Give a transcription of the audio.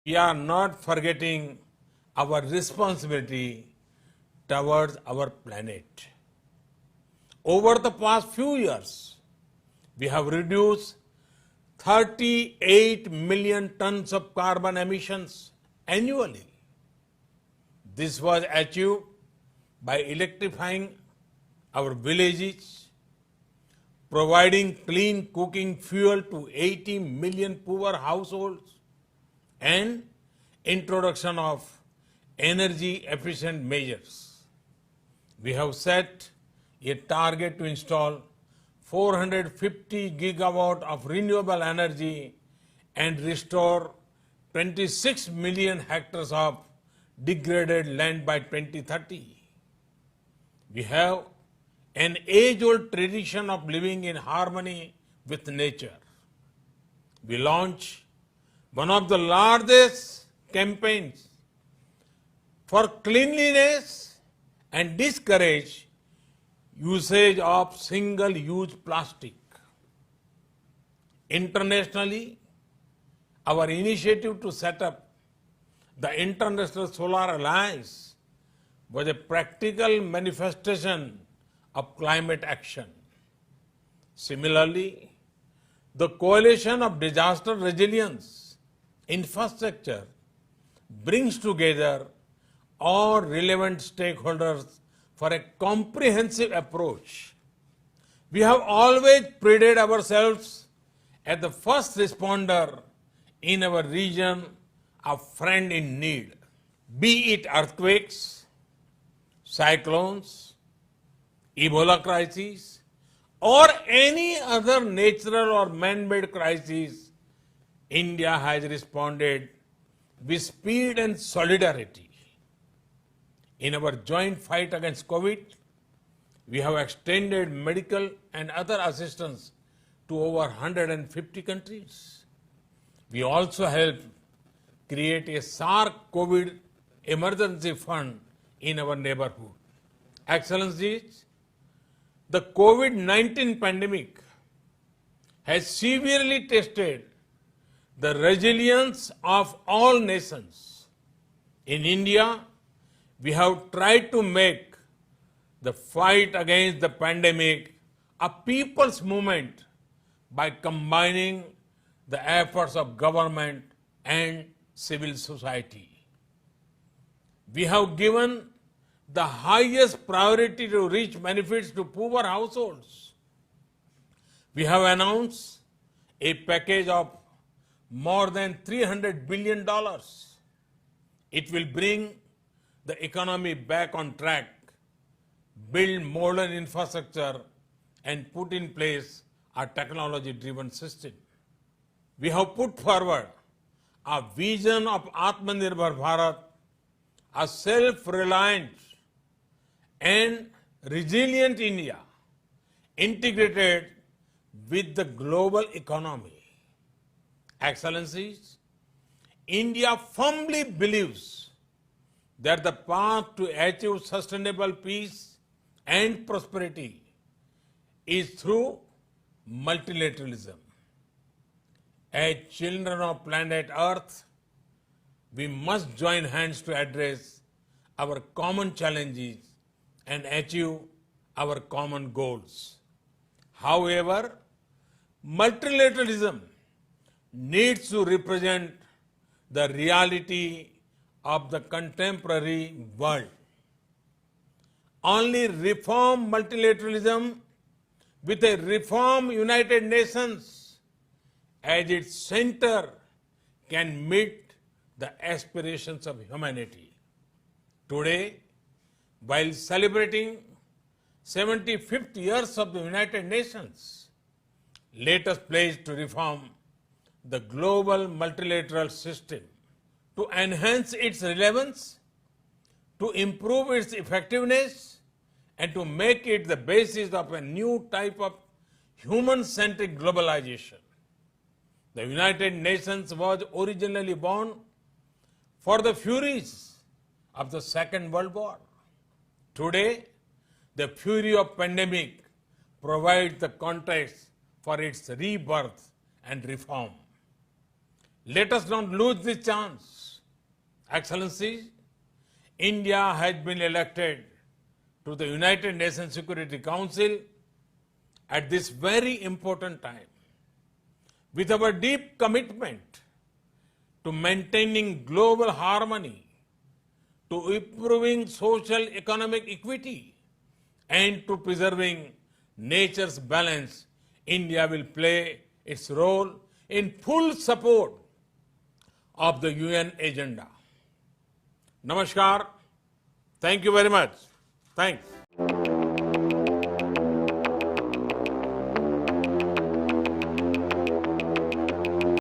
we are not forgetting our responsibility towards our planet. Over the past few years, we have reduced 38 million tons of carbon emissions annually. This was achieved by electrifying our villages, providing clean cooking fuel to 80 million poor households, and introduction of energy efficient measures. We have set a target to install 450 gigawatt of renewable energy and restore 26 million hectares of degraded land by 2030. We have an age-old tradition of living in harmony with nature. We launched one of the largest campaigns for cleanliness and discourage usage of single-use plastic. Internationally, our initiative to set up the International Solar Alliance was a practical manifestation of climate action. Similarly, the Coalition of Disaster Resilience Infrastructure brings together all relevant stakeholders for a comprehensive approach. We have always prided ourselves as the first responder in our region, a friend in need, be it earthquakes, cyclones, Ebola crises, or any other natural or man-made crisis. India has responded with speed and solidarity. In our joint fight against COVID, we have extended medical and other assistance to over 150 countries. We also helped create a SARC COVID emergency fund in our neighborhood. Excellencies, the COVID-19 pandemic has severely tested the resilience of all nations. In India, we have tried to make the fight against the pandemic a people's movement by combining the efforts of government and civil society. We have given the highest priority to reach benefits to poor households. We have announced a package of more than $300 billion. It will bring the economy back on track, build modern infrastructure, and put in place a technology-driven system. We have put forward a vision of Atmanirbhar Bharat, a self-reliant and resilient India integrated with the global economy. Excellencies, India firmly believes that the path to achieve sustainable peace and prosperity is through multilateralism. As children of planet Earth, we must join hands to address our common challenges and achieve our common goals. However, multilateralism needs to represent the reality of the contemporary world. Only reform multilateralism with a reform United Nations as its center can meet the aspirations of humanity. Today, while celebrating 75th years of the United Nations, let us pledge to reform the global multilateral system to enhance its relevance, to improve its effectiveness, and to make it the basis of a new type of human-centric globalization. The United Nations was originally born for the furies of the Second World War. Today, the fury of pandemic provides the context for its rebirth and reform. Let us not lose this chance. Excellencies, India has been elected to the United Nations Security Council at this very important time. With our deep commitment to maintaining global harmony, to improving social economic equity, and to preserving nature's balance, India will play its role in full support of the UN agenda. Namaskar. Thank you very much. Thanks.